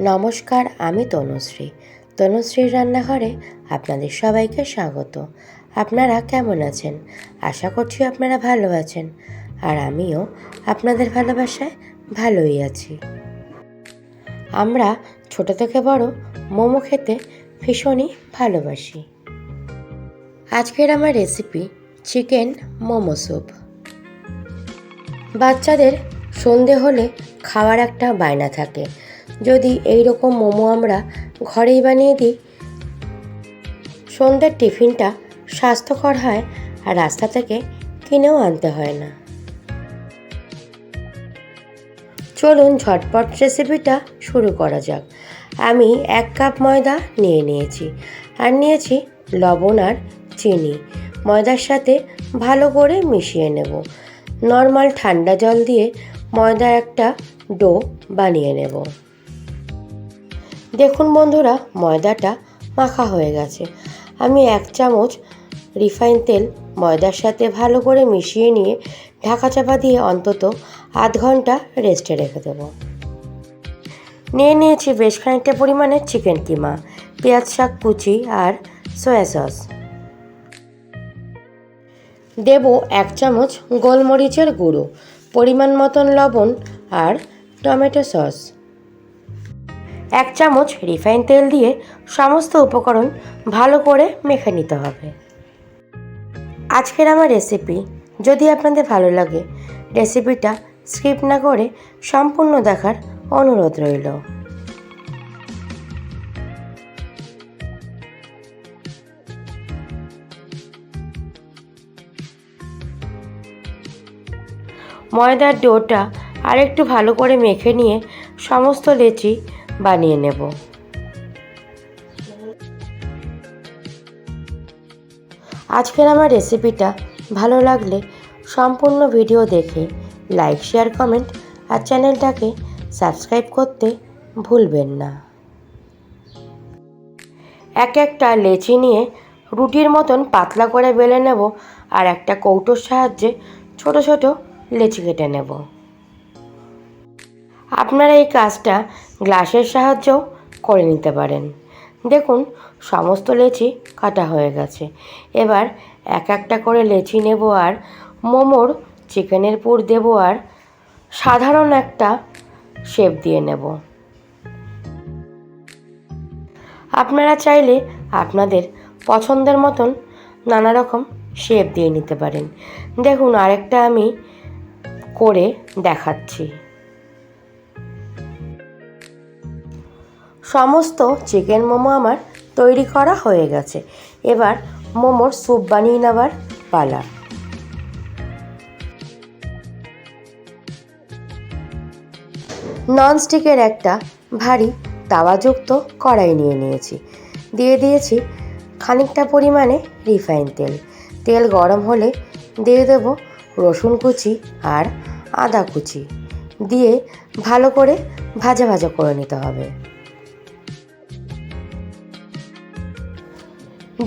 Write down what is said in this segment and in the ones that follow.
নমস্কার, আমি তনুশ্রীর রান্নাঘরে আপনাদের সবাইকে স্বাগত। আপনারা কেমন আছেন? আশা করছি আপনারা ভালো আছেন, আর আমিও আপনাদের ভালোবাসায় ভালোই আছি। আমরা ছোট থেকে বড় মোমো খেতে ভীষণই ভালোবাসি। আজকের আমার রেসিপি চিকেন মোমো স্যুপ। বাচ্চাদের সন্ধে হলে খাওয়ার একটা বায়না থাকে। যদি এই রকম মোমো আমরা ঘরেই বানিয়ে দিই, সন্ধ্যের টিফিনটা স্বাস্থ্যকর হয় আর রাস্তা থেকে কিনেও আনতে হয় না। চলুন ঝটপট রেসিপিটা শুরু করা যাক। আমি 1 কাপ ময়দা নিয়েছি আর নিয়েছি লবণ আর চিনি। ময়দার সাথে ভালো করে মিশিয়ে নেব। নর্মাল ঠান্ডা জল দিয়ে ময়দার একটা ডো বানিয়ে নেব। দেখুন বন্ধুরা, ময়দাটা মাখা হয়ে গেছে। আমি 1 চামচ রিফাইন তেল ময়দার সাথে ভালো করে মিশিয়ে নিয়ে ঢাকা চাপা দিয়ে অন্তত আধ ঘন্টা রেস্টে রেখে দেব। নিয়েছি বেশ খানিকটা পরিমাণে চিকেন কিমা, পেঁয়াজ শাক কুচি আর সয়া সস। দেব 1 চামচ গোলমরিচের গুঁড়ো, পরিমাণ মতন লবণ আর টমেটো সস। 1 চামচ রিফাইন তেল দিয়ে সমস্ত উপকরণ ভালো করে মেখে নিতে হবে। আজকের আমার রেসিপি যদি আপনাদের ভালো লাগে, রেসিপিটা স্কিপ না করে সম্পূর্ণ দেখার অনুরোধ রইল। ময়দার ডোটা আরেকটু ভালো করে মেখে নিয়ে সমস্ত লেচি বানিয়ে নেব। আজকের আমার রেসিপিটা ভালো লাগলে সম্পূর্ণ ভিডিও দেখে লাইক, শেয়ার, কমেন্ট আর চ্যানেলটাকে সাবস্ক্রাইব করতে ভুলবেন না। একটা লেচি নিয়ে রুটির মতন পাতলা করে বেলে নেব আর একটা কৌটোর সাহায্যে ছোট ছোট লেচি কেটে নেব। আপনারা এই কাজটা গ্লাসের সাহায্যেও করে নিতে পারেন। দেখুন সমস্ত লেচি কাটা হয়ে গেছে। এবার একটা করে লেচি নেব আর মোমোর চিকেনের পুর দেব আর সাধারণ একটা শেপ দিয়ে নেব। আপনারা চাইলে আপনাদের পছন্দের মতন নানা রকম শেপ দিয়ে নিতে পারেন। দেখুন আরেকটা আমি করে দেখাচ্ছি। সমস্ত চিকেন মোমো আমার তৈরি করা হয়ে গেছে। এবার মোমোর স্যুপ বানিয়ে নেবার পালা। ননস্টিকের একটা ভারী তাওয়াযুক্ত কড়াই নিয়েছি। দিয়ে দিয়েছি খানিকটা পরিমাণে রিফাইন তেল। তেল গরম হলে দিয়ে দেব রসুন কুচি আর আদা কুচি, দিয়ে ভালো করে ভাজা ভাজা করে নিতে হবে।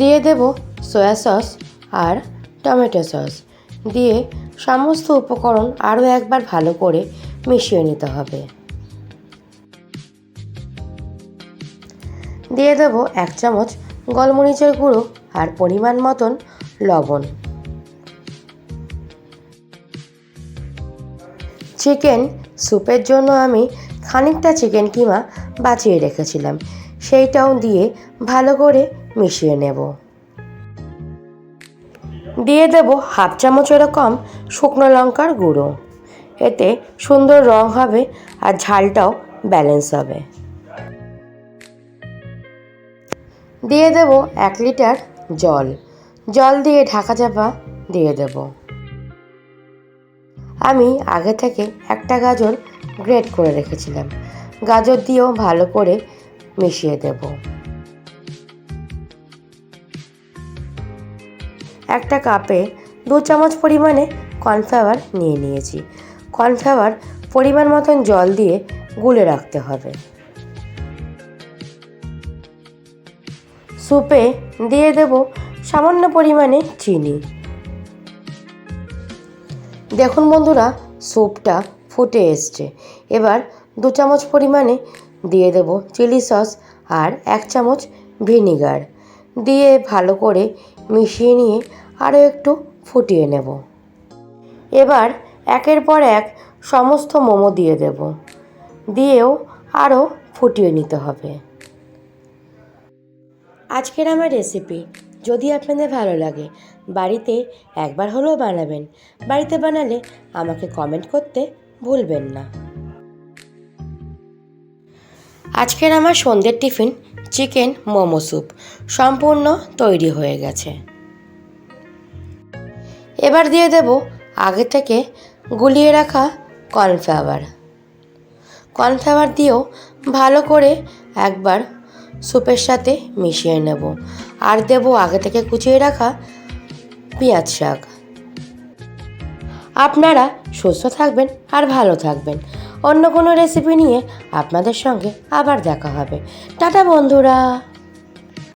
দিয়ে দেব সয়া সস আর টমেটো সস, দিয়ে সমস্ত উপকরণ আরও একবার ভালো করে মিশিয়ে নিতে হবে। দিয়ে দেব 1 চামচ গোলমরিচের গুঁড়ো আর পরিমাণ মতন লবণ। চিকেন স্যুপের জন্য আমি খানিকটা চিকেন কিমা বাঁচিয়ে রেখেছিলাম, সেইটাও দিয়ে ভালো করে মিশিয়ে নেব। দিয়ে দেব 1/2 চামচ এরকম শুকনো লঙ্কার গুঁড়ো। এতে সুন্দর রং হবে আর ঝালটাও ব্যালেন্স হবে। দিয়ে দেব 1 লিটার জল দিয়ে ঢাকা চাপা দিয়ে দেব। আমি আগে থেকে একটা গাজর গ্রেট করে রেখেছিলাম, গাজর দিয়েও ভালো করে মিশিয়ে দেব। একটা কাপে 2 চামচ পরিমাণে কর্নফ্লাওয়ার নিয়েছি। কর্নফ্লাওয়ার পরিমাণ মতন জল দিয়ে গুলে রাখতে হবে। স্যুপে দিয়ে দেব সামান্য পরিমাণে চিনি। দেখুন বন্ধুরা, স্যুপটা ফুটে এসছে। এবার 2 চামচ পরিমাণে দিয়ে দেব চিলি সস আর 1 চামচ ভিনিগার দিয়ে ভালো করে মিশিয়ে নিয়ে আরও একটু ফুটিয়ে নেব। এবার একের পর এক সমস্ত মোমো দিয়ে দেব, দিয়েও আরও ফুটিয়ে নিতে হবে। আজকের আমার রেসিপি যদি আপনাদের ভালো লাগে বাড়িতে একবার হলেও বানাবেন। বাড়িতে বানালে আমাকে কমেন্ট করতে ভুলবেন না। আজকের আমার সন্ধ্যের টিফিন চিকেন মোমো স্যুপ সম্পূর্ণ তৈরি হয়ে গেছে। এবার দিয়ে দেব আগে থেকে গুলিয়ে রাখা কর্নফ্লাওয়ার দিয়েও ভালো করে একবার স্যুপের সাথে মিশিয়ে নেব। আর দেব আগে থেকে কুচিয়ে রাখা পেঁয়াজ শাক। আপনারা সুস্থ থাকবেন আর ভালো থাকবেন। অন্য কোনো রেসিপি নিয়ে আপনাদের সঙ্গে আবার দেখা হবে। টাটা বন্ধুরা।